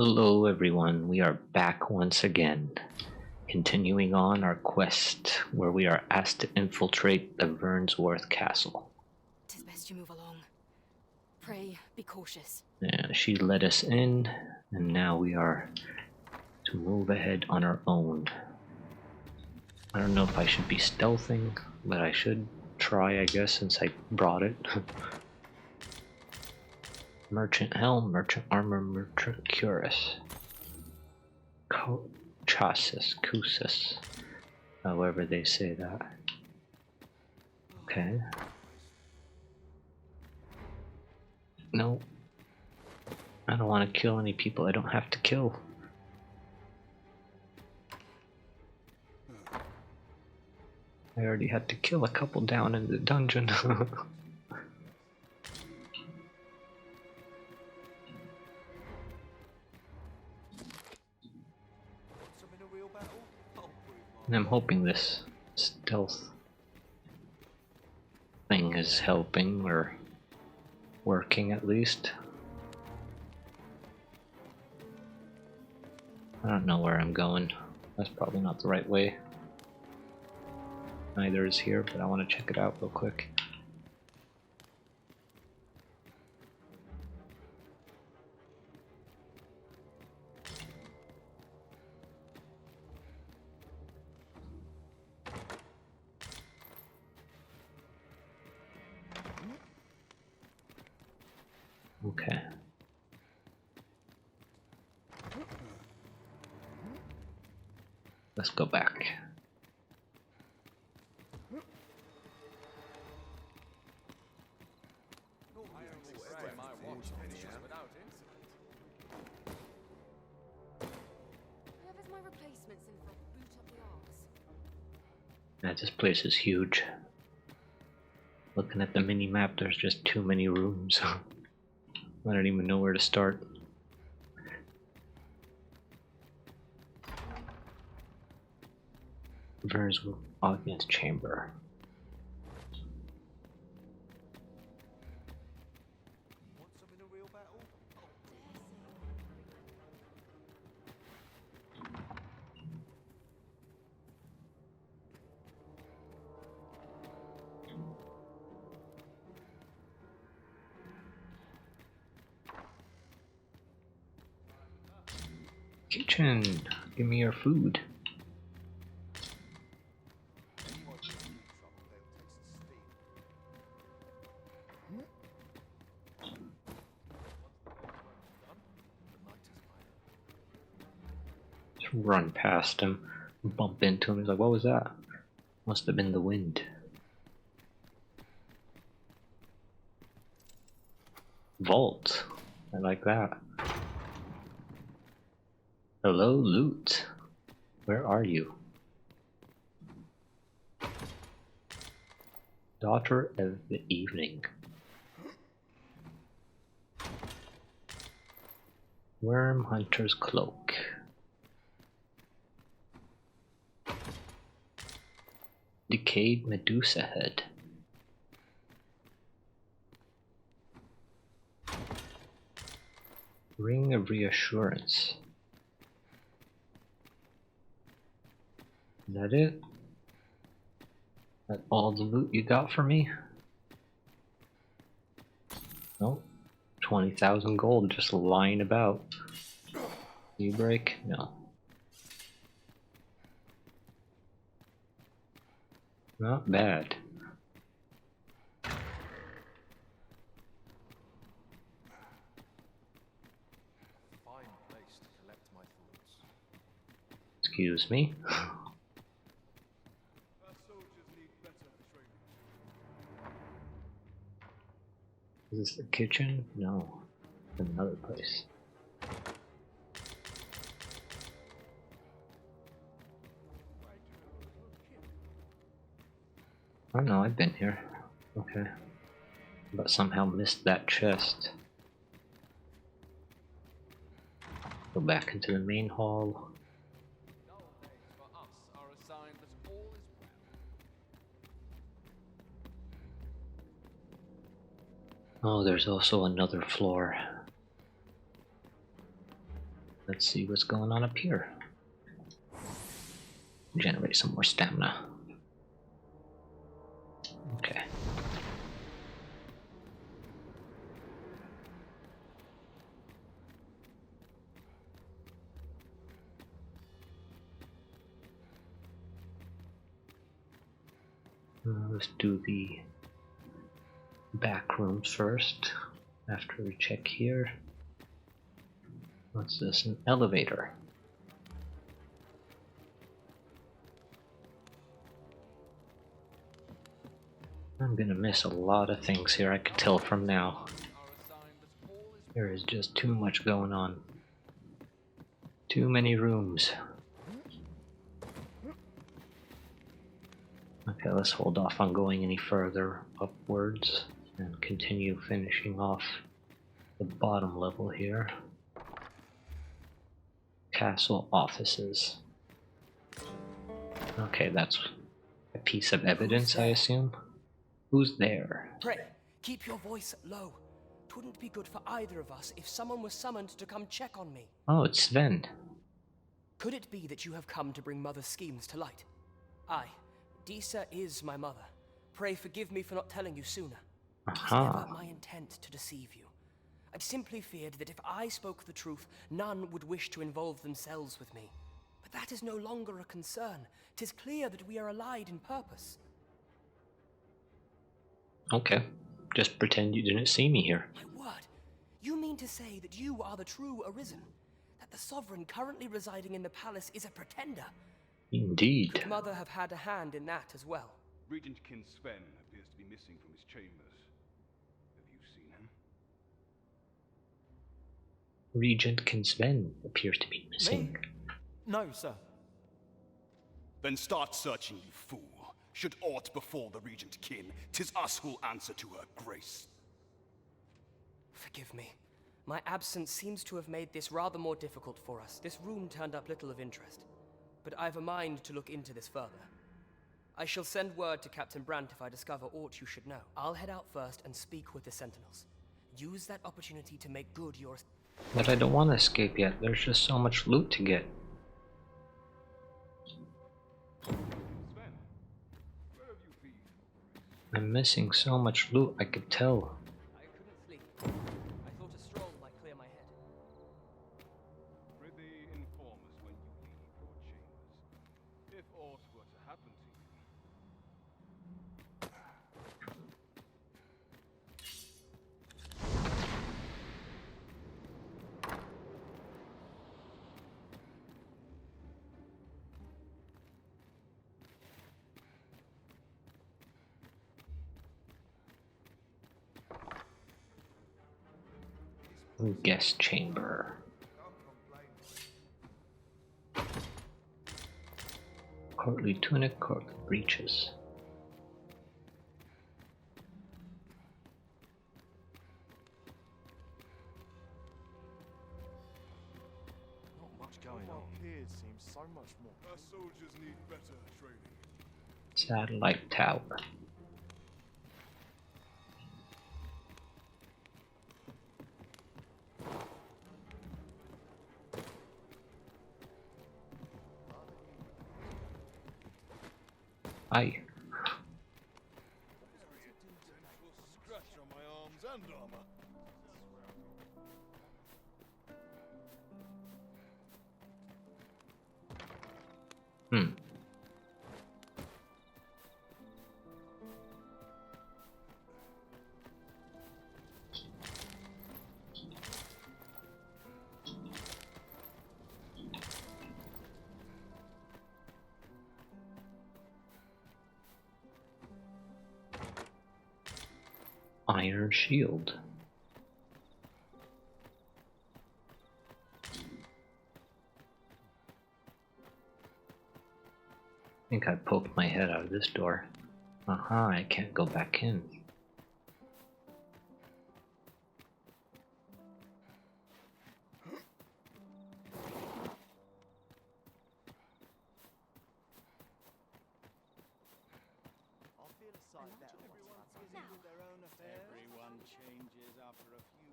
Hello everyone, we are back once again, continuing on our quest where we are asked to infiltrate the Vernsworth Castle. 'Tis best you move along. Pray, be cautious. Yeah, she let us in, and now we are to move ahead on our own. I don't know if I should be stealthing, but I should try, I guess, since I brought it. Merchant helm, merchant armor, merchant cuirass. Chassis, Cusis, however they say that. Okay. No. I don't want to kill any people I don't have to kill. I already had to kill a couple down in the dungeon. And I'm hoping this stealth thing is helping, or working at least. I don't know where I'm going. That's probably not the right way. Neither is here, but I want to check it out real quick. Okay. Let's go back. Whoever's my replacement's in for a boot up the arse. Yeah, this place is huge. Looking at the mini map, there's just too many rooms. I don't even know where to start. Vernsworth audience chamber. Kitchen, give me your food. Just run past him, bump into him. He's like, what was that? Must have been the wind. Vault. I like that. Hello, loot. Where are you? Daughter of the evening. Worm Hunter's cloak. Decayed Medusa head. Ring of reassurance. Is that it? That all the loot you got for me? Nope. 20,000 gold just lying about. You break? No. Not bad. Excuse me. Is this the kitchen? No. It's another place. Oh no, I've been here. Okay. But somehow missed that chest. Go back into the main hall. Oh, there's also another floor. Let's see what's going on up here. Generate some more stamina. Okay. Let's do the back rooms first. After we check here. What's this? An elevator. I'm gonna miss a lot of things here, I can tell from now. There is just too much going on. Too many rooms. Okay, let's hold off on going any further upwards and continue finishing off the bottom level here. Castle offices. Okay, that's a piece of evidence, I assume. Who's there? Pray, keep your voice low. 'Twouldn't be good for either of us if someone was summoned to come check on me. Oh, it's Sven. Could it be that you have come to bring Mother's schemes to light? Aye, Disa is my mother. Pray forgive me for not telling you sooner. It was never my intent to deceive you. I'd simply feared that if I spoke the truth, none would wish to involve themselves with me. But that is no longer a concern. 'Tis clear that we are allied in purpose. Okay, just pretend you didn't see me here. My word, you mean to say that you are the true Arisen? That the Sovereign currently residing in the palace is a pretender? Indeed. Could Mother have had a hand in that as well? Regent Kin Sven appears to be missing from his chambers. Have you seen him? Regent Kin Sven appears to be missing. No, sir. Then start searching, you fool. Should aught befall the Regent Kin, 'tis us who'll answer to her grace. Forgive me. My absence seems to have made this rather more difficult for us. This room turned up little of interest. But I've a mind to look into this further. I shall send word to Captain Brandt if I discover aught you should know. I'll head out first and speak with the Sentinels. Use that opportunity to make good your... But I don't want to escape yet. There's just so much loot to get. Sven, where have you been? I'm missing so much loot, I could tell. I couldn't sleep. I thought a stroll might clear my head. Prithee, inform us when you leave your chambers. If aught were to happen to you. Guest chamber. Courtly tunic, courtly breeches. Not much going on. Here seems so much more. Our soldiers need better training. Satellite tower. Aye. Scratch on my arms and armor. Iron shield. I think I poked my head out of this door. Aha, I can't go back in.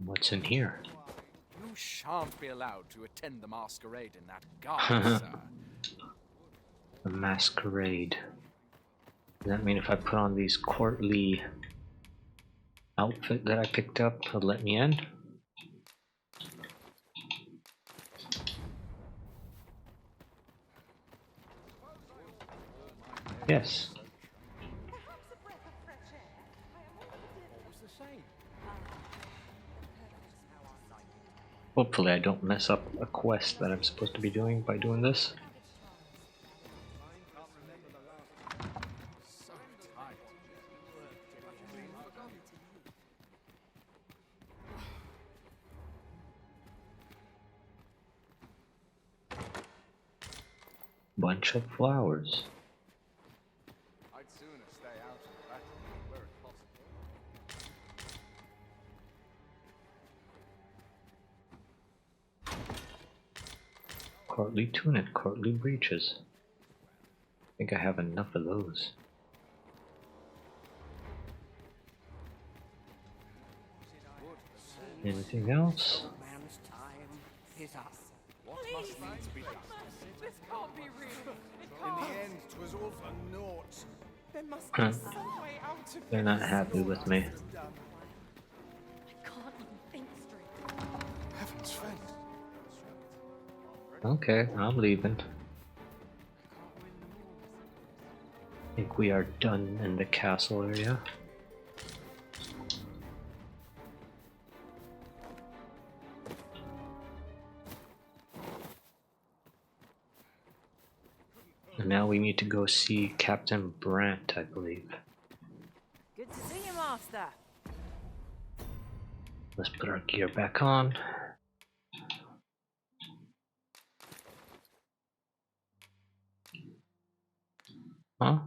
What's in here? You shan't be allowed to attend the masquerade in that garb, sir. The masquerade. Does that mean if I put on these courtly outfit that I picked up, it'll let me in? Yes. Hopefully I don't mess up a quest that I'm supposed to be doing by doing this. Bunch of flowers. I'd sooner stay out of the battle where it's possible. Courtly tunic, courtly breeches. I think I have enough of those. Anything else? Man's time is up. What must needs be done? This can't be real. It In can't. the end, 'twas all for naught. There must be some way out of They're not happy with me. I can't even think straight. Heavens fend. Okay, I'm leaving. I think we are done in the castle area. And now we need to go see Captain Brandt, I believe. Good to see you, Master. Let's put our gear back on. Huh?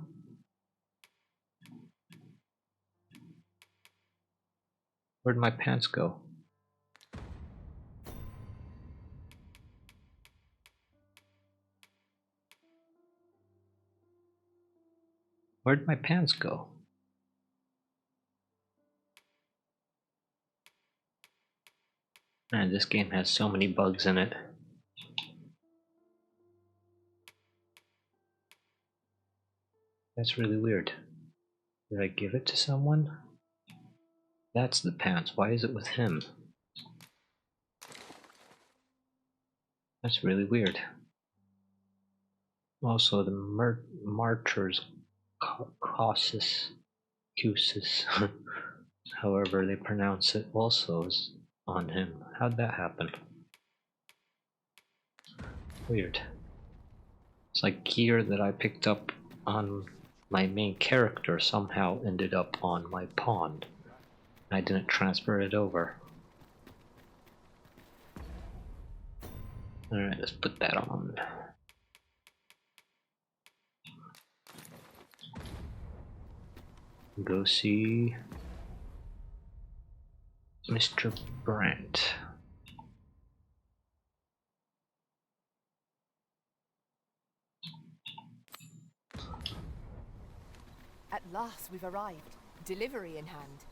Where'd my pants go? Where'd my pants go? Man, this game has so many bugs in it. That's really weird. Did I give it to someone? That's the pants. Why is it with him? That's really weird. Also, the martyrs causis, however they pronounce it, also is on him. How'd that happen? Weird. It's like gear that I picked up on my main character somehow ended up on my pawn. I didn't transfer it over. Alright, let's put that on. Go see Mr. Brandt. At last we've arrived. Delivery in hand.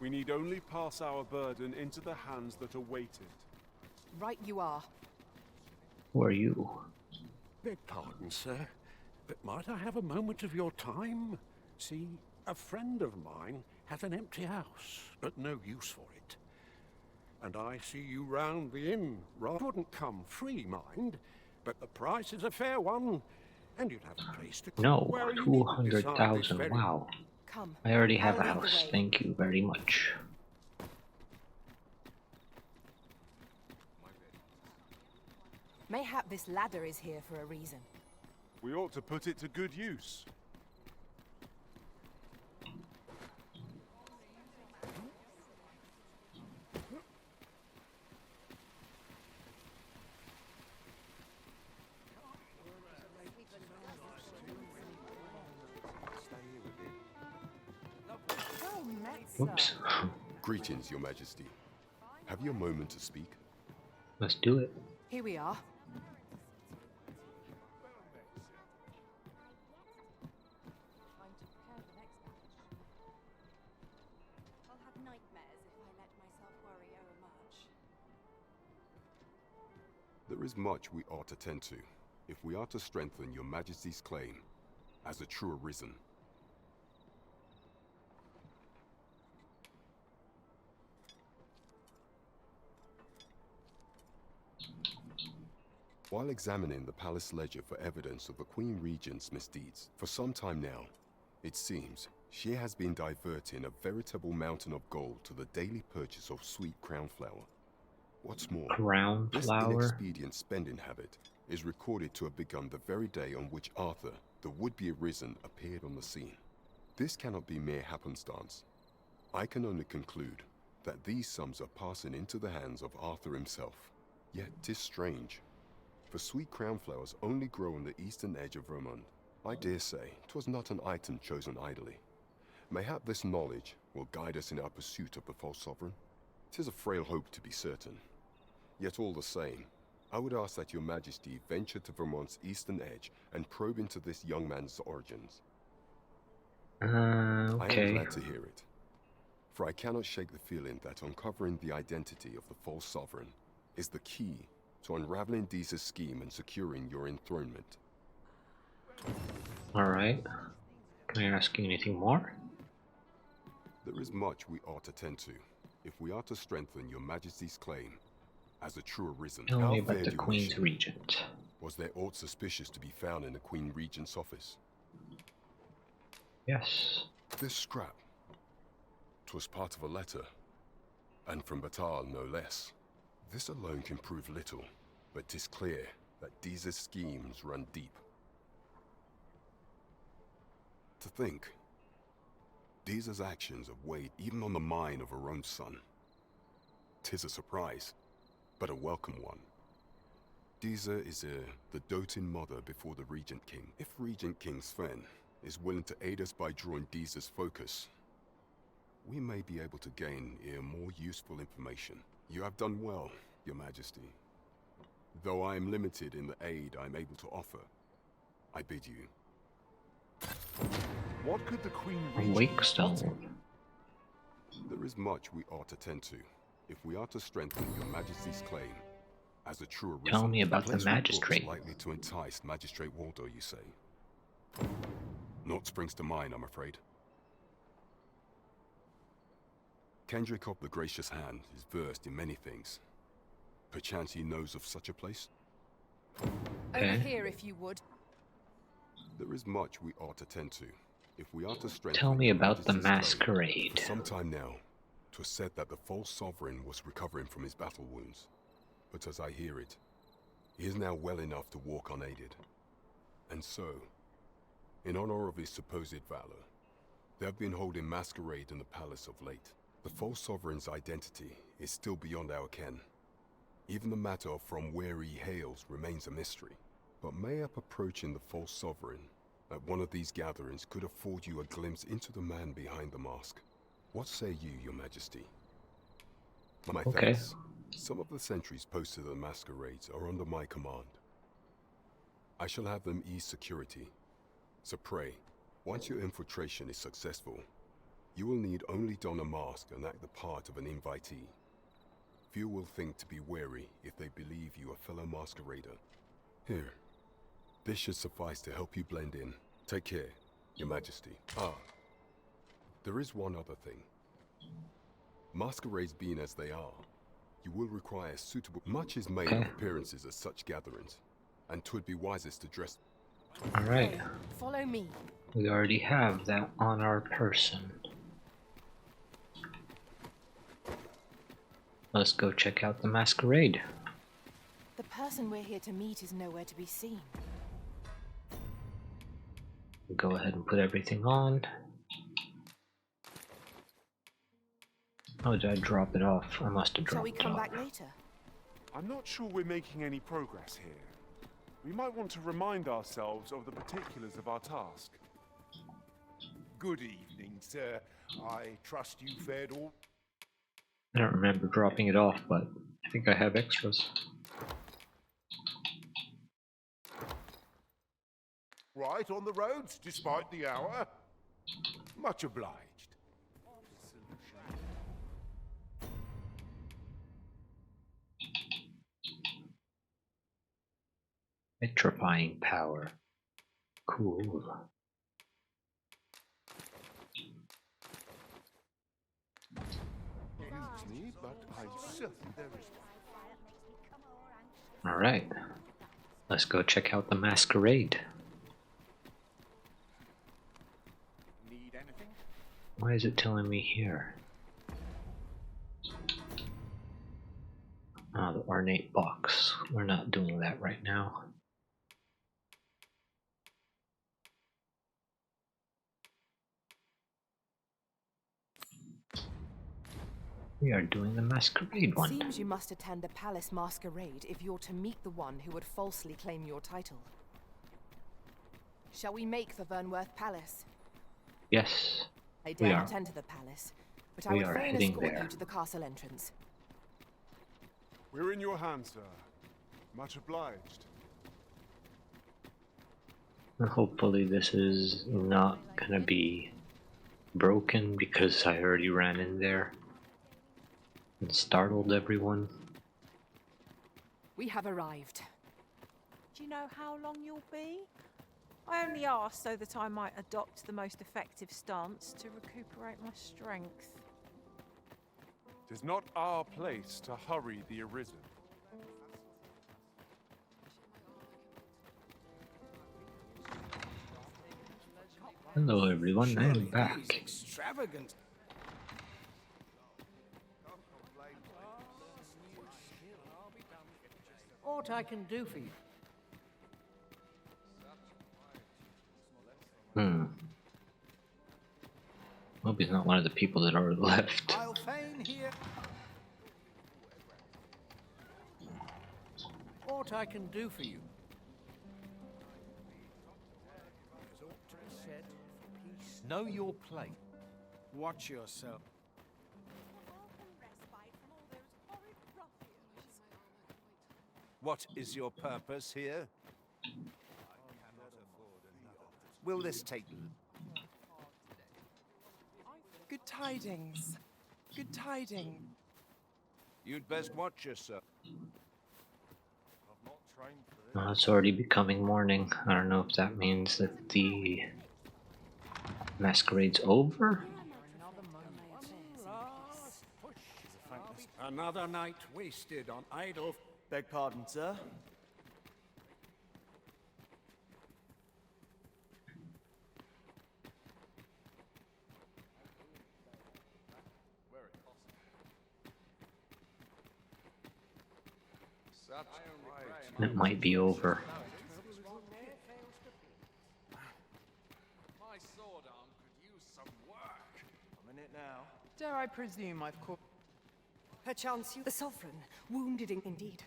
We need only pass our burden into the hands that await it. Right you are. Who are you? Beg pardon, sir, but might I have a moment of your time? See, a friend of mine hath an empty house, but no use for it. And I see you round the inn. Wouldn't come free, mind, but the price is a fair one, and you'd have a place to... No, Well, you needn't decide this 200,000. very- Wow. Come. I already have a I'll lead the house. way. Thank you very much. Mayhap this ladder is here for a reason. We ought to put it to good use. Oops. Greetings, Your Majesty. Have you a moment to speak? Let's do it. Here we are. I'll have nightmares if I let myself worry overmuch. There is much we ought to tend to, if we are to strengthen your majesty's claim as a true arisen. While examining the palace ledger for evidence of the Queen Regent's misdeeds, for some time now, it seems she has been diverting a veritable mountain of gold to the daily purchase of sweet crown flower. What's more, Crown this flower? inexpedient spending habit is recorded to have begun the very day on which Arthur, the would-be arisen, appeared on the scene. This cannot be mere happenstance. I can only conclude that these sums are passing into the hands of Arthur himself. Yet 'tis strange, for sweet crown flowers only grow on the eastern edge of Vermont. I dare say 'twas not an item chosen idly. Mayhap this knowledge will guide us in our pursuit of the false sovereign. 'Tis a frail hope, to be certain. Yet all the same, I would ask that your majesty venture to Vermont's eastern edge and probe into this young man's origins. I am Okay. glad to hear it, for I cannot shake the feeling that uncovering the identity of the false sovereign is the key to unraveling Deeza's scheme and securing your enthronement. Alright. Can I ask you anything more? There is much we ought to tend to, if we are to strengthen your majesty's claim as a true arisen. Tell How me about fared the your Queen's mission? Regent. Was there aught suspicious to be found in the Queen Regent's office? Yes. This scrap. 'Twas part of a letter, and from Batal no less. This alone can prove little, but 'tis clear that Deeza's schemes run deep. To think, Deeza's actions have weighed even on the mind of her own son. 'Tis a surprise, but a welcome one. Deeza is the doting mother before the Regent King. If Regent King Sven is willing to aid us by drawing Deeza's focus, we may be able to gain more useful information. You have done well, your majesty. Though I am limited in the aid I am able to offer, I bid you. What could the Queen A Regent wake be stone. plotting? There is much we ought to tend to, if we are to strengthen your majesty's claim as a true arisen. Tell me about the Unless reports magistrate. likely to entice Magistrate Waldo, you say? Naught springs to mind, I'm afraid. Kendrick the Gracious Hand is versed in many things. Perchance he knows of such a place? Okay. Over here, if you would. There is much we ought to tend to, if we are to strengthen Tell me your about the majesty's claim. masquerade. For some time now, 'twas said that the false sovereign was recovering from his battle wounds. But as I hear it, he is now well enough to walk unaided. And so, in honor of his supposed valor, they have been holding masquerade in the palace of late. The false sovereign's identity is still beyond our ken. Even the matter of from where he hails remains a mystery. But mayhap approaching the false sovereign at one of these gatherings could afford you a glimpse into the man behind the mask. What say you, your majesty? My Okay. thanks. Some of the sentries posted at the masquerades are under my command. I shall have them ease security. So pray, once your infiltration is successful, you will need only don a mask and act the part of an invitee. Few will think to be wary if they believe you a fellow masquerader. Here, this should suffice to help you blend in. Take care, your majesty. There is one other thing. Masquerades being as they are, you will require suitable... Much is made of appearances at such gatherings, and 'twould be wisest to dress... Alright. Follow me. We already have that on our person. Let's go check out the masquerade. The person we're here to meet is nowhere to be seen. Go ahead and put everything on. Oh, did I drop it off? I must have Shall dropped we it come off. back later? I'm not sure we're making any progress here. We might want to remind ourselves of the particulars of our task. Good evening, sir. I trust you fared all... I don't remember dropping it off, but I think I have extras. right on the roads, despite the hour. Much obliged. Petrifying power. Cool. Beats me, but I'm certain there is one. Alright. Let's go check out the masquerade. Need anything? Why is it telling me here? Ah, the ornate box. We're not doing that right now. We are doing the masquerade one. Seems you must attend a palace masquerade if you're to meet the one who would falsely claim your title. Shall we make for Vernworth Palace? Yes, I we dare are. not enter the palace, but I We would are fain heading escort there. you to the castle entrance. We're in your hands, sir. Much obliged. And hopefully this is not gonna be broken because I already ran in there and startled everyone. We have arrived. Do you know how long you'll be? I only asked so that I might adopt the most effective stance to recuperate my strength. It is not our place to hurry the Arisen. Hello everyone, I am Surely back. that is extravagant. What I can do for you? Hope he's not one of the people that already left. I'll feign here. What I can do for you? Know your place. Watch yourself. What is your purpose here? Will this take... Good tidings. Good tidings. You'd best watch yourself. Well, it's already becoming morning. I don't know if that means that the masquerade's over. Another night wasted on idle. Beg pardon, sir. It might be over. My sword arm could use some work. I'm in it now. Dare I presume I've caught... Perchance you, the sovereign, wounded indeed.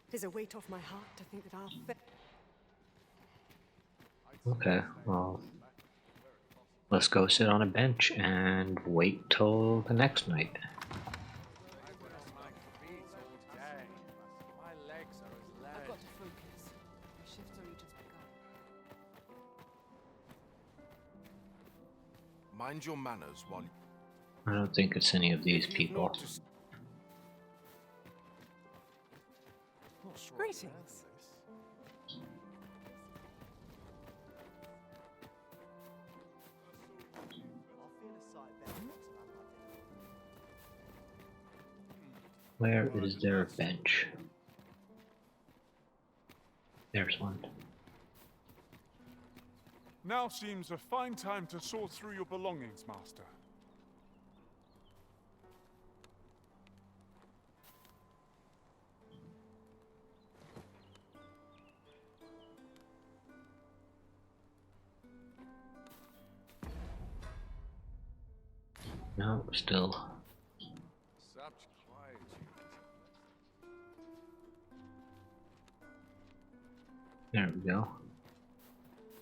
'Tis a weight off my heart to think that our Okay, well, let's go sit on a bench and wait till the next night. I've got to focus. Shifts are just begun. Mind your manners while I don't think it's any of these people. Greetings. Where is their bench? There's one. Now seems a fine time to sort through your belongings, Master. No, still. such quietude. There we go.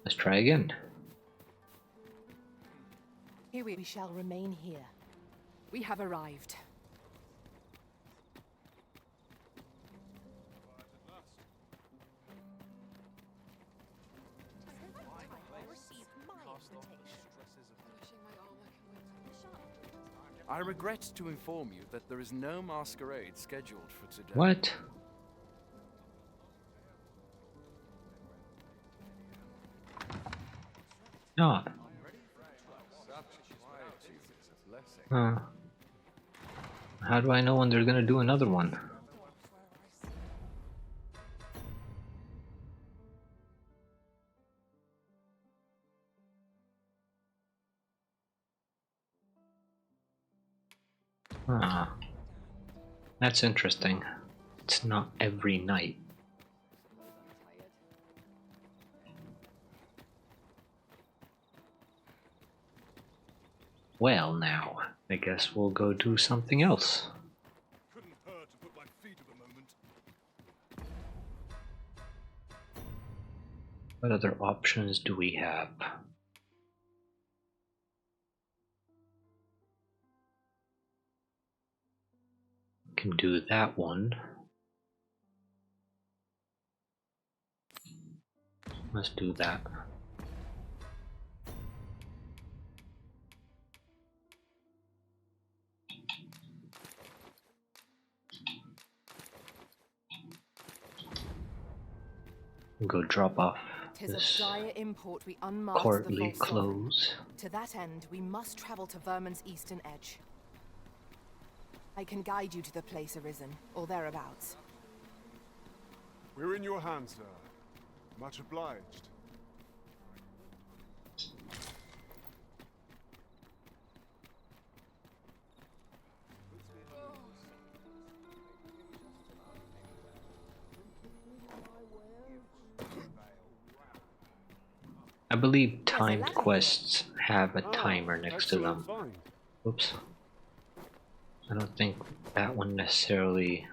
Let's try again. Here we shall remain here. We have arrived. I regret to inform you that there is no masquerade scheduled for today. What? not. Huh. How do I know when they're gonna do another one? Ah, that's interesting. It's not every night. Well, now, I guess we'll go do something else. Couldn't hurt to put my feet to the moment. What other options do we have? Can do that one. Let's do that. We'll go drop off this dire import we unmask courtly the false clothes. To that end, we must travel to Vermin's eastern edge. I can guide you to the place arisen, or thereabouts. We're in your hands, sir. Much obliged. I believe timed quests have a timer next to them. Excellent find. Oops. I don't think that one necessarily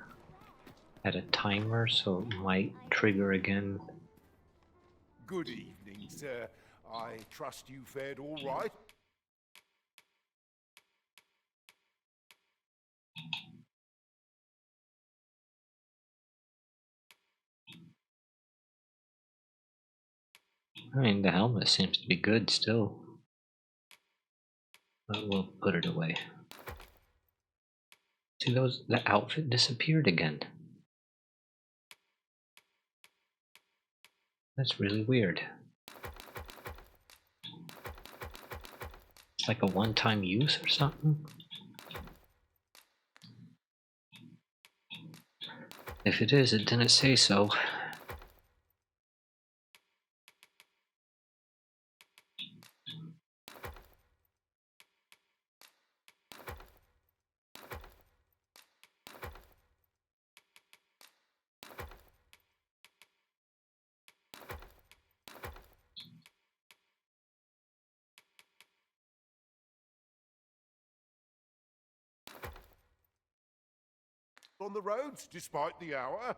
had a timer, so it might trigger again. Good evening, sir. I trust you fared all right? I mean, the helmet seems to be good still. But we'll put it away. See, the outfit disappeared again. That's really weird. It's like a one-time use or something? If it is, it didn't say so. On the roads, despite the hour?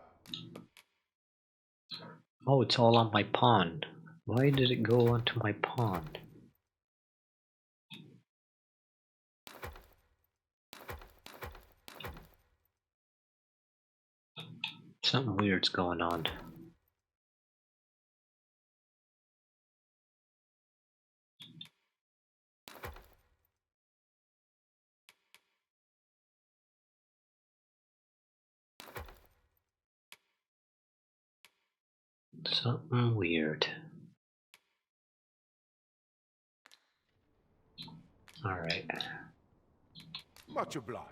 Oh, it's all on my pawn. Why did it go onto my pawn? Something weird's going on. Something weird. Alright. Much obliged.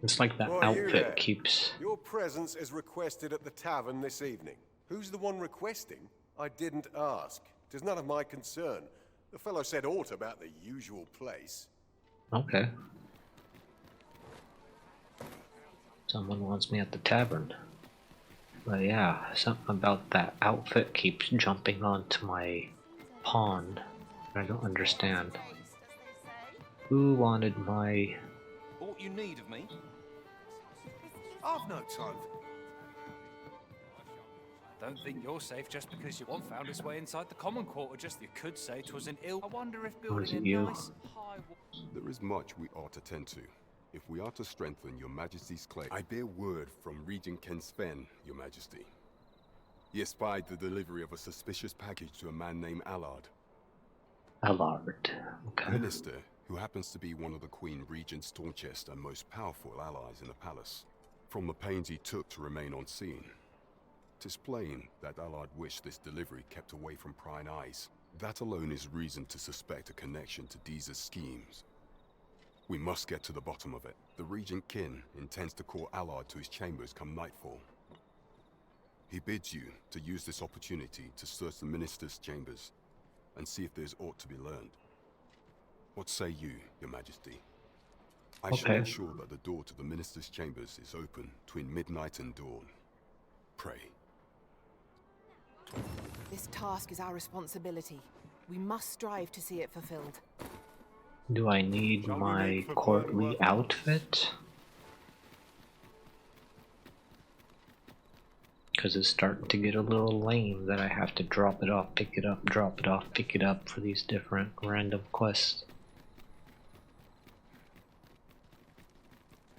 It's like that Why are you there? outfit keeps... Your presence is requested at the tavern this evening. Who's the one requesting? I didn't ask. It is none of my concern. The fellow said aught about the usual place. Okay. Someone wants me at the tavern. But yeah, something about that outfit keeps jumping onto my pawn. I don't understand. Who wanted my... Aught you need of me? I've no time. I don't think you're safe just because your one found its way inside the common quarter. Just you could say 'twas an ill. I wonder if Or is building it a you? nice high There is much we ought to tend to. If we are to strengthen your majesty's claim, I bear word from Regent Ken Sven, your majesty. He espied the delivery of a suspicious package to a man named Allard. Allard. Okay. A minister who happens to be one of the Queen Regent's staunchest and most powerful allies in the palace. From the pains he took to remain on scene, 'Tis plain that Allard wished this delivery kept away from prying eyes. That alone is reason to suspect a connection to Deeza's schemes. We must get to the bottom of it. The Regent Kin intends to call Allard to his chambers come nightfall. He bids you to use this opportunity to search the Minister's chambers and see if there's aught to be learned. What say you, Your Majesty? I shall ensure that the door to the Minister's chambers is open between midnight and dawn. Pray. This task is our responsibility. We must strive to see it fulfilled. Do I need my courtly outfit? Because it's starting to get a little lame that I have to drop it off, pick it up, drop it off, pick it up for these different random quests.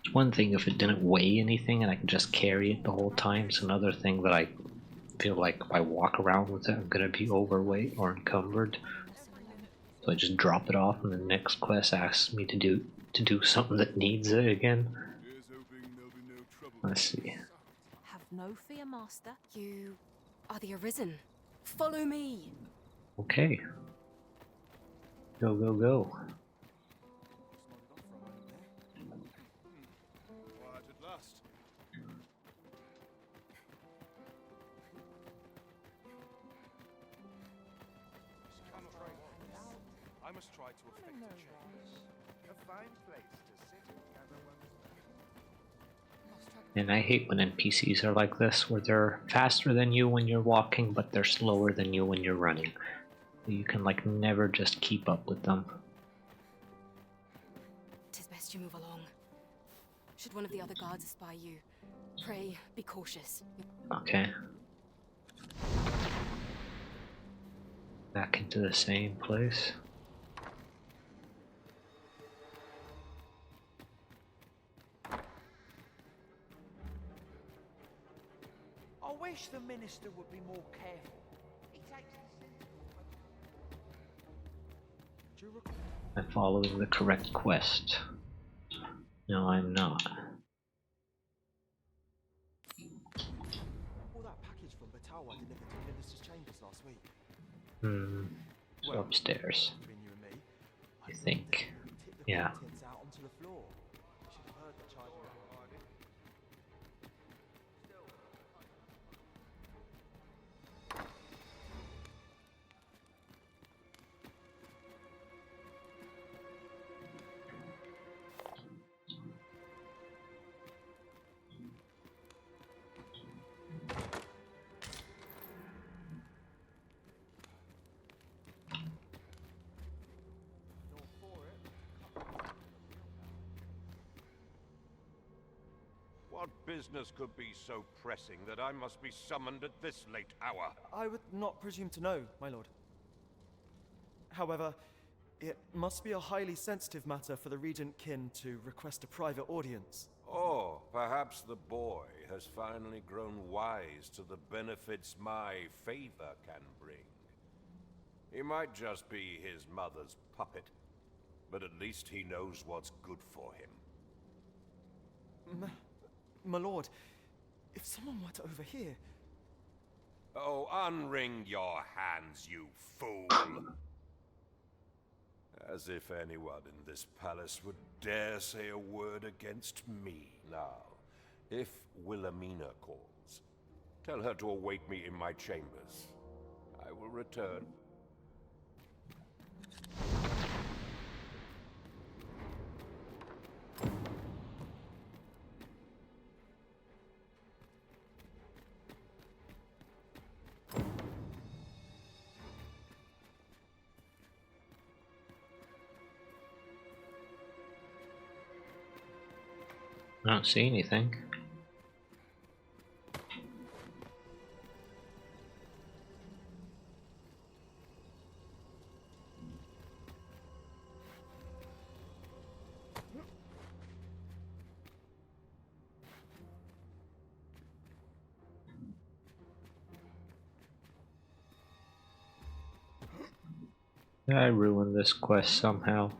It's one thing if it didn't weigh anything and I could just carry it the whole time. It's another thing that I feel like if I walk around with it, I'm gonna be overweight or encumbered. So I just drop it off and the next quest asks me to do something that needs it again. Let's see. Have no fear, Master. You are the Arisen. Follow me. Okay. Go, go, go. Quiet at last. I must try to effect a change. A fine place to sit and gather one's... And I hate when NPCs are like this, where they're faster than you when you're walking, but they're slower than you when you're running. You can like never just keep up with them. 'Tis best you move along. Should one of the other guards espy you, pray be cautious. Okay. Back into the same place. I wish the minister would be more careful. He takes I'm following the correct quest. No, I'm not. All that package from Batawa delivered to the minister's chambers last week. It's upstairs. Between you and me, I think. tip the Yeah. contents out onto the floor. Should have heard the charge you provided. What business could be so pressing that I must be summoned at this late hour? I would not presume to know, my lord. However, it must be a highly sensitive matter for the Regent Kin to request a private audience. Oh, perhaps the boy has finally grown wise to the benefits my favor can bring. He might just be his mother's puppet, but at least he knows what's good for him. My lord, if someone were to overhear... Oh, unwring your hands, you fool! As if anyone in this palace would dare say a word against me. Now, if Wilhelmina calls, tell her to await me in my chambers. I will return. I don't see anything. I ruined this quest somehow.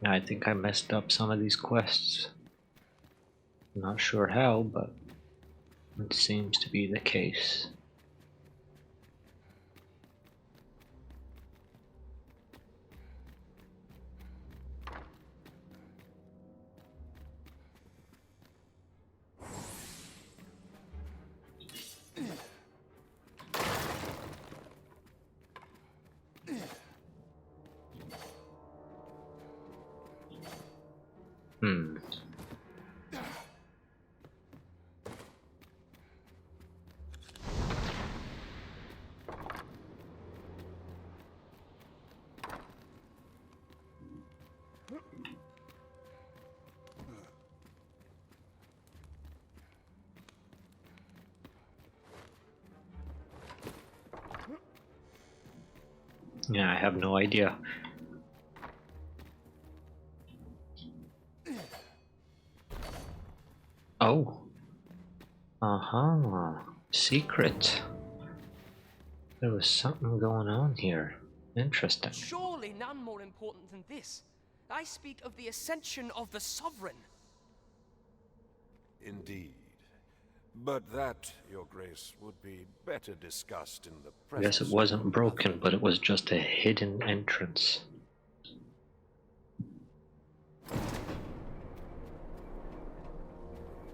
I think I messed up some of these quests. Not sure how, but it seems to be the case. Hmm. Yeah, I have no idea. Oh. Uh-huh. Secret. There was something going on here. Interesting. Surely none more important than this. I speak of the ascension of the Sovereign. Indeed. But that, Your Grace, would be better discussed in the I guess presence it of wasn't your broken, mother. but it was just a hidden entrance.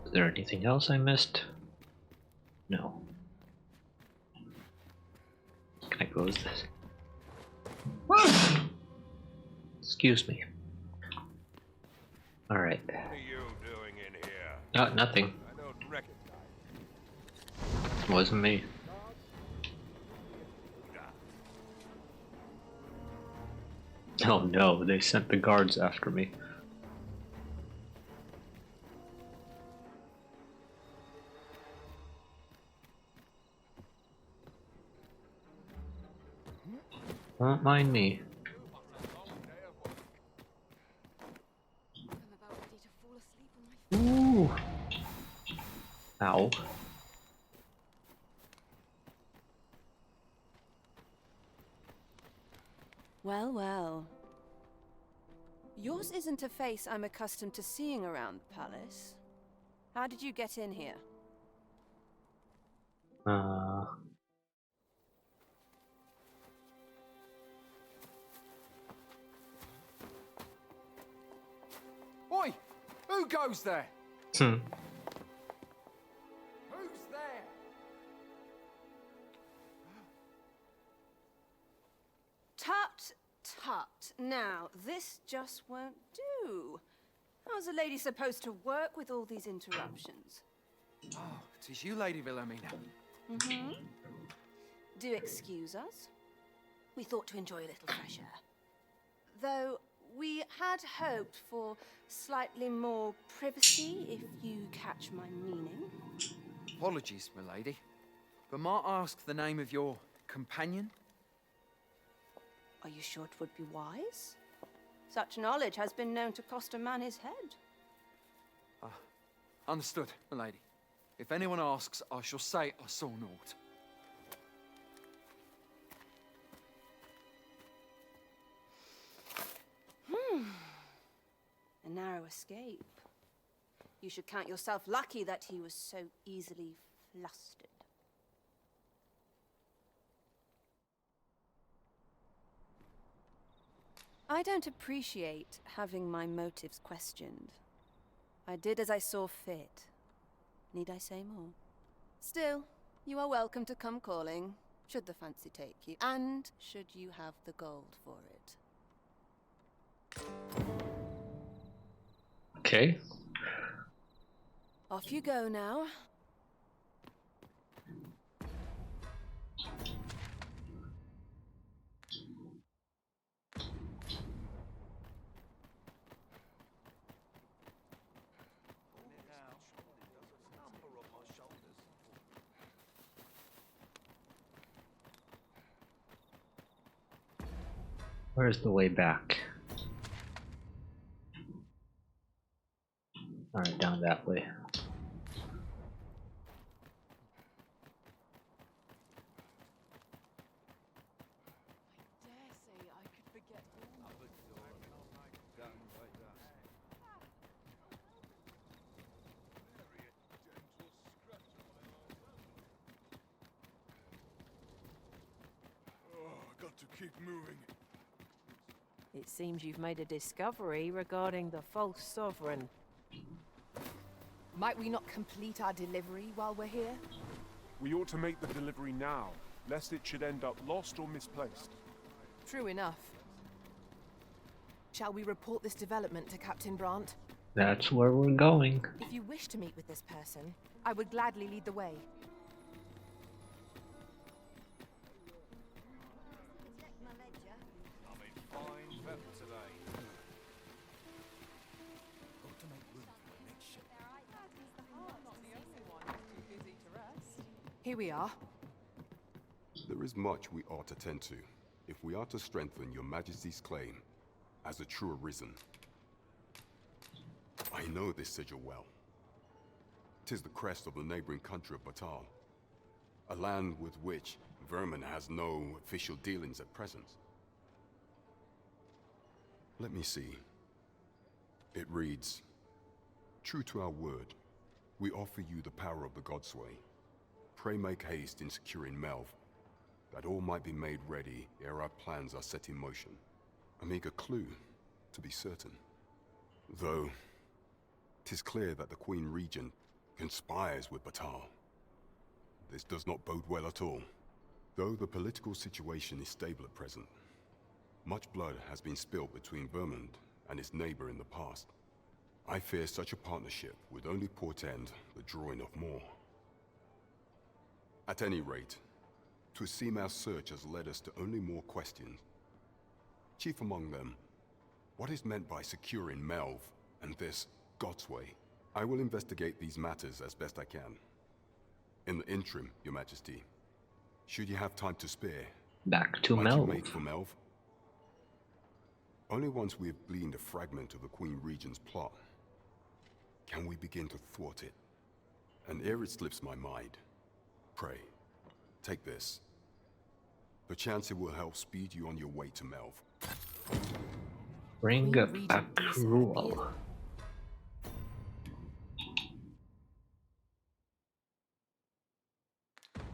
Is there anything else I missed? No. Can I close this? Excuse me. Alright. What are you doing in here? Oh, nothing. I don't recognize. Wasn't me. Oh no, they sent the guards after me. Won't mind me. Ooh. Ow. Well, well. Yours isn't a face I'm accustomed to seeing around the palace. How did you get in here? Oi! Who goes there? Hmm. Who's there? Tut, tut. Now, this just won't do. How's a lady supposed to work with all these interruptions? Oh, 'tis you, Lady Wilhelmina. Mm-hmm. Do excuse us. We thought to enjoy a little fresh air. Though we had hoped for slightly more privacy, if you catch my meaning. Apologies, milady. But might I ask the name of your companion? Are you sure it would be wise? Such knowledge has been known to cost a man his head. Understood, milady. If anyone asks, I shall say I saw naught. A narrow escape. You should count yourself lucky that he was so easily flustered. I don't appreciate having my motives questioned. I did as I saw fit. Need I say more? Still, you are welcome to come calling, should the fancy take you, and should you have the gold for it. Okay. Off you go now. Where's the way back? Alright, down that way. Keep moving. It seems you've made a discovery regarding the false sovereign. Might we not complete our delivery while we're here? We ought to make the delivery now, lest it should end up lost or misplaced. True enough. Shall we report this development to Captain Brandt? That's where we're going. If you wish to meet with this person, I would gladly lead the way. I'm in fine fettle today. Got to make room for the next ship. Here we are. There is much we ought to tend to, if we are to strengthen your Majesty's claim as a true Arisen. I know this sigil well. 'Tis the crest of the neighboring country of Batal, a land with which Vermin has no official dealings at present. Let me see. It reads, "True to our word, we offer you the power of the Godsway. Pray make haste in securing Melv, that all might be made ready ere our plans are set in motion." A meager clue, to be certain. Though, 'tis clear that the Queen Regent conspires with Batal. This does not bode well at all. Though the political situation is stable at present, much blood has been spilled between Vermund and its neighbor in the past. I fear such a partnership would only portend the drawing of more. At any rate, 'twould seem our search has led us to only more questions. Chief among them, what is meant by securing Melv and this Godsway? I will investigate these matters as best I can. In the interim, Your Majesty, should you have time to spare, back to might you Melv. mate for Melv? Only once we have gleaned a fragment of the Queen Regent's plot can we begin to thwart it. And ere it slips my mind, pray, take this. Perchance it will help speed you on your way to Melv. Bring back rule.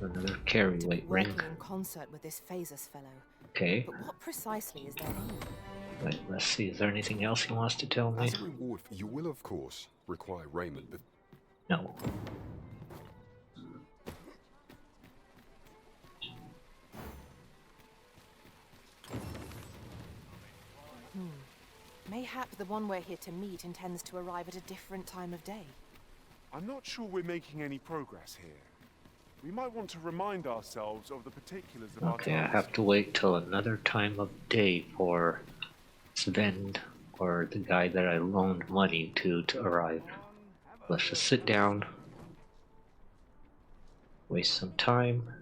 Another carry-weight ring. Working in concert with this Phasus fellow. Okay. But what precisely is their aim? Wait, let's see. Is there anything else he wants to tell me? As a reward, you will of course require raiment, but no. Mayhap the one we're here to meet intends to arrive at a different time of day. I'm not sure we're making any progress here. We might want to remind ourselves of the particulars of our Okay, I task. have to wait till another time of day for Sven or the guy that I loaned money to arrive. Let's just sit down, waste some time.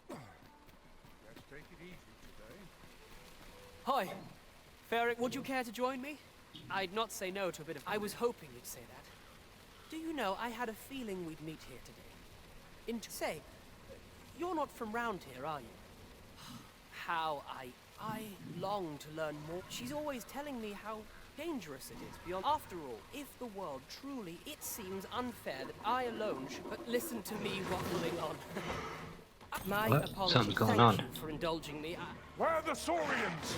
Let's take it easy today. Hi. Ferric, would you care to join me? I'd not say no to a bit of... I was hoping you'd say that. Do you know, I had a feeling we'd meet here today. Say, you're not from round here, are you? How I long to learn more. She's always telling me how dangerous it is beyond... After all, if the world truly... It seems unfair that I alone should... But listen to me waffling on. My What? apologies. Something's going Thank on. you for indulging me. Where are the Saurians?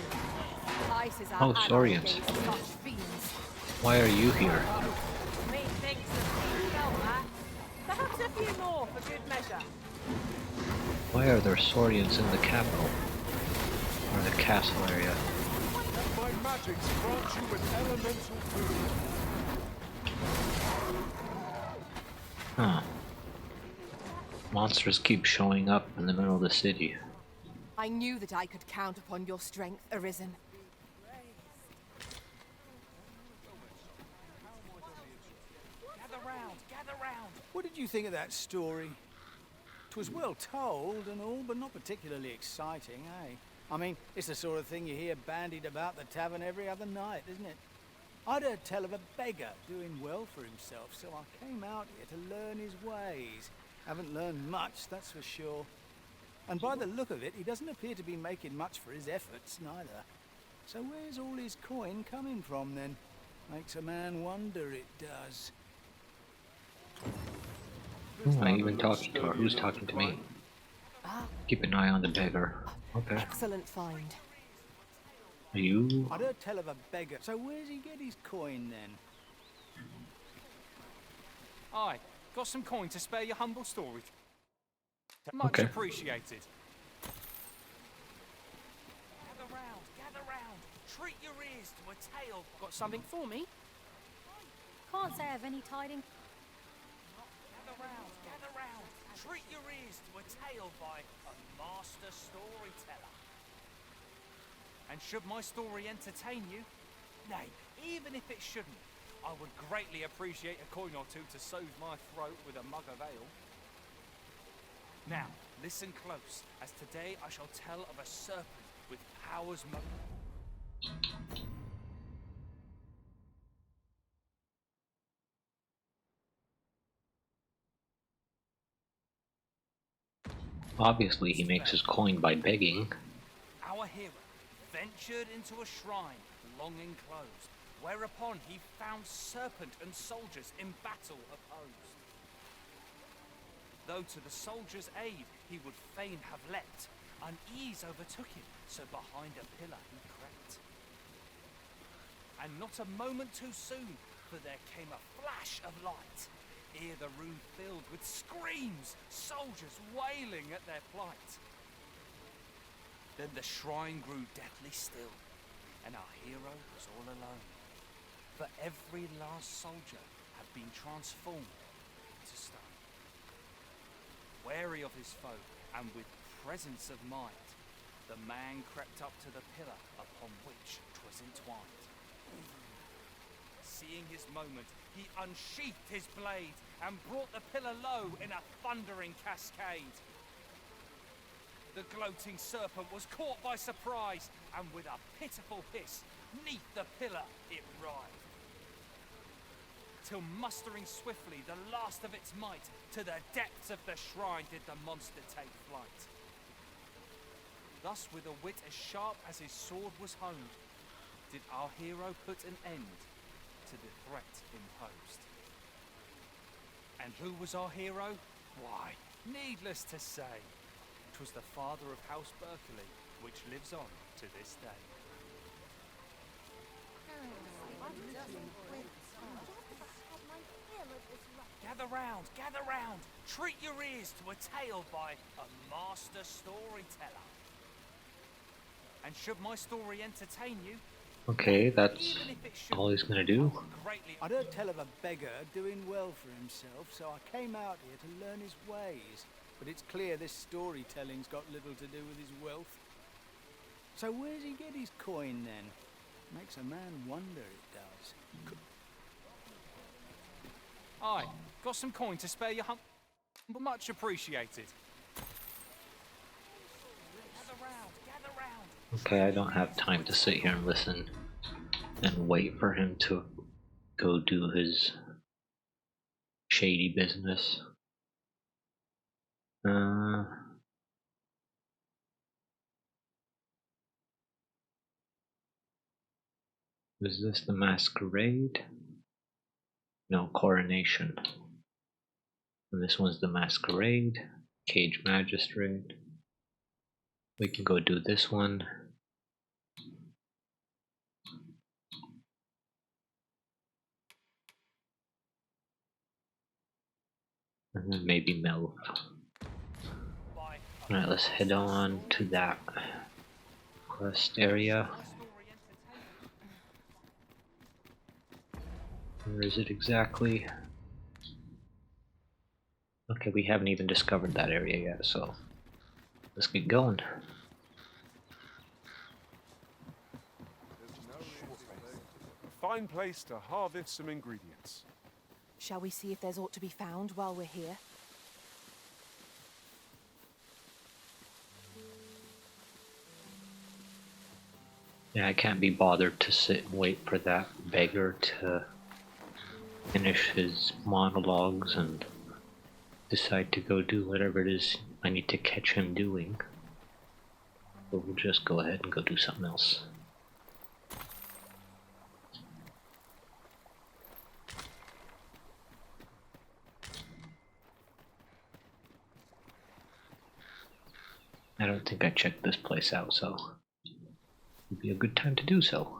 Ice is our Oh, ally Saurians. against such fiends. Why are you here? Methinks that we felt that. Perhaps a few more for good measure. Why are there Saurians in the capital? Or the castle area? My magics grant you with elemental food. Huh. Monsters keep showing up in the middle of the city. I knew that I could count upon your strength, Arisen. Gather round. What did you think of that story? 'Twas well told and all, but not particularly exciting, eh? I mean, it's the sort of thing you hear bandied about the tavern every other night, isn't it? I'd heard tell of a beggar doing well for himself, so I came out here to learn his ways. Haven't learned much, that's for sure. And by the look of it, he doesn't appear to be making much for his efforts, neither. So where's all his coin coming from, then? Makes a man wonder, it does. Oh, I even talking to her. Who's talking to me? Keep an eye on the beggar. Okay. Excellent find. Are you? I'd heard tell of a beggar. So where's he get his coin then? Aye, got some coin to spare your humble story. Much Okay. appreciated. Gather round. Treat your ears to a tale. Got something for me? Can't say I've any tidings. Gather round. Treat your ears to a tale by a master storyteller. And should my story entertain you, nay, even if it shouldn't, I would greatly appreciate a coin or two to soothe my throat with a mug of ale. Now, listen close, as today I shall tell of a serpent with powers Obviously, he makes his coin by begging. Our hero ventured into a shrine long enclosed, whereupon he found serpent and soldiers in battle opposed. Though to the soldiers' aid he would fain have leapt, unease overtook him, so behind a pillar he crept. And not a moment too soon, for there came a flash of light, ere the room filled with screams, soldiers wailing at their plight. Then the shrine grew deathly still, and our hero was all alone, for every last soldier had been transformed to stone. Wary of his foe, and with presence of mind, the man crept up to the pillar upon which 'twas entwined. Seeing his moment, he unsheathed his blade, and brought the pillar low in a thundering cascade. The gloating serpent was caught by surprise, and with a pitiful hiss, 'neath the pillar it writhed. Till mustering swiftly the last of its might, to the depths of the shrine did the monster take flight. Thus, with a wit as sharp as his sword was honed, did our hero put an end to the threat imposed. And who was our hero? Why, needless to say, 'twas the father of House Berkeley, which lives on to this day. Gather round, treat your ears to a tale by a master storyteller. And should my story entertain you, Okay, that's all he's gonna do. I'd heard tell of a beggar doing well for himself, so I came out here to learn his ways. But it's clear this storytelling's got little to do with his wealth. So where's he get his coin then? Makes a man wonder, it does. Aye, got some coin to spare your much appreciated. Gather round. Okay, I don't have time to sit here and listen and wait for him to go do his shady business. Is this the masquerade? No, coronation. And this one's the masquerade, cage magistrate. We can go do this one. And then maybe Mel. Alright, let's head on to that quest area. Where is it exactly? Okay, we haven't even discovered that area yet, so let's get going. A fine place to harvest some ingredients. Shall we see if there's aught to be found while we're here? Yeah, I can't be bothered to sit and wait for that beggar to finish his monologues and decide to go do whatever it is I need to catch him doing. But we'll just go ahead and go do something else. I don't think I checked this place out, so it'd be a good time to do so.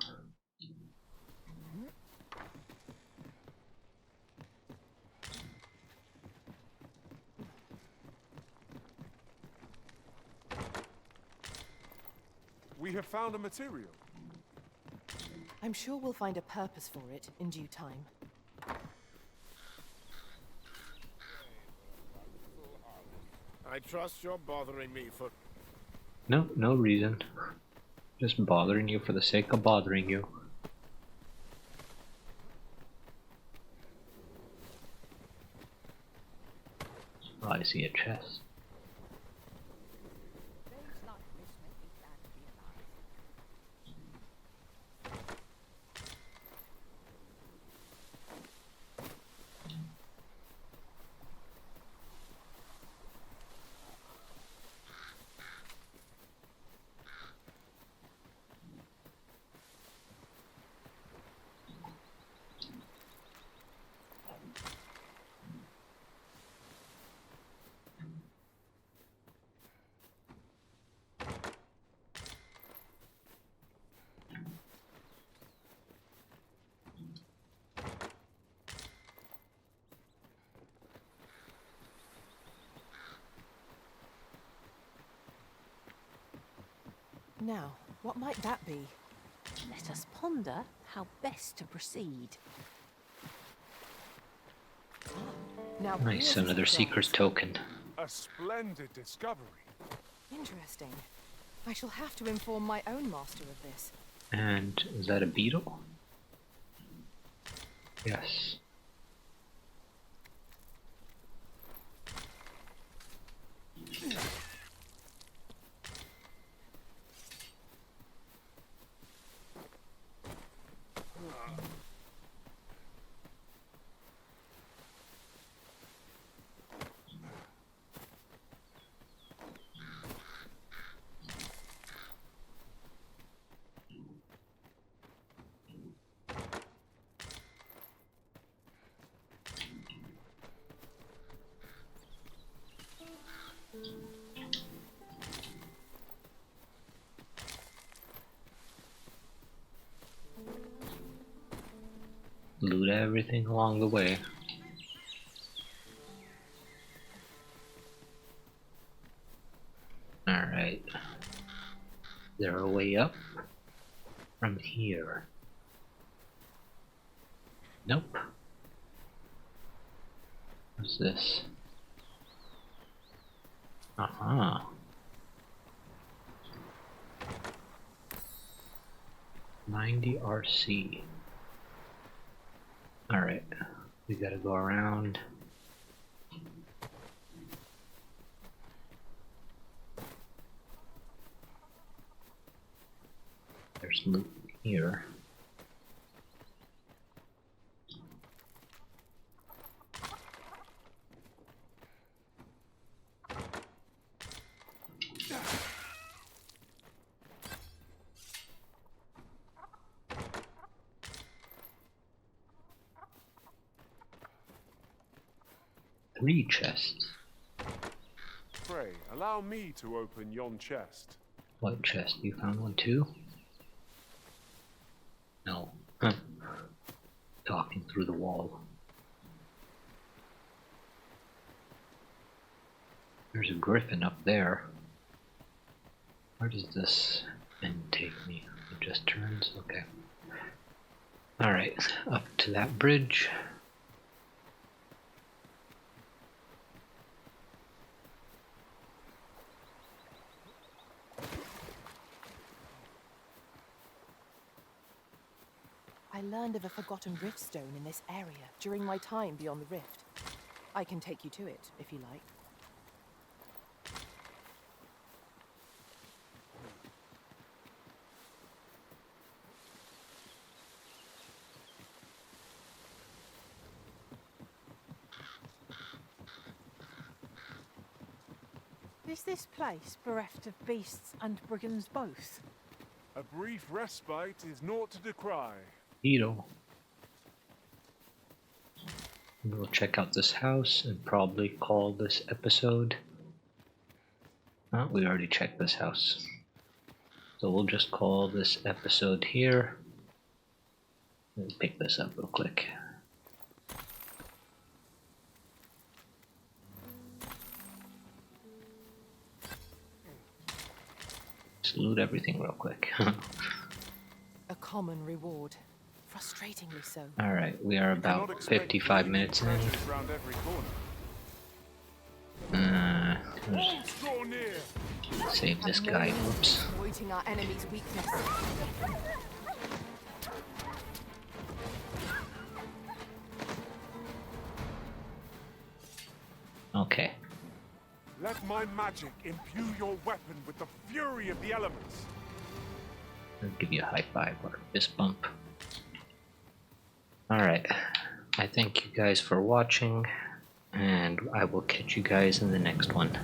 We have found a material. I'm sure we'll find a purpose for it in due time. I trust you're bothering me for... No, no reason. Just bothering you for the sake of bothering you. Oh, I see a chest. Now, what might that be? Let us ponder how best to proceed. Now, Nice, here's a another surprise. Seeker's token. A splendid discovery. Interesting. I shall have to inform my own master of this. And is that a beetle? Yes. Loot everything along the way. Alright. Is there a way up from here? Nope. What's this? Uh-huh. $90 RC. Alright. We gotta go around. There's loot here. Three chests. Pray, allow me to open yon chest. What chest? You found one too? No. Huh. Talking through the wall. There's a griffin up there. Where does this end take me? It just turns? Okay. Alright, up to that bridge. I learned of a forgotten rift stone in this area during my time beyond the rift. I can take you to it, if you like. Is this place bereft of beasts and brigands both? A brief respite is naught to decry. Beetle. We'll check out this house and probably call this episode. Oh, we already checked this house. So we'll just call this episode here. Let's pick this up real quick. Just loot everything real quick. A common reward. Frustratingly so. Alright, we are about 55 minutes in. Save this guy. Whoops. Exploiting our enemy's weakness. Okay. Let my magic imbue your weapon with the fury of the elements. I'll give you a high five or a fist bump. Alright. I thank you guys for watching, and I will catch you guys in the next one.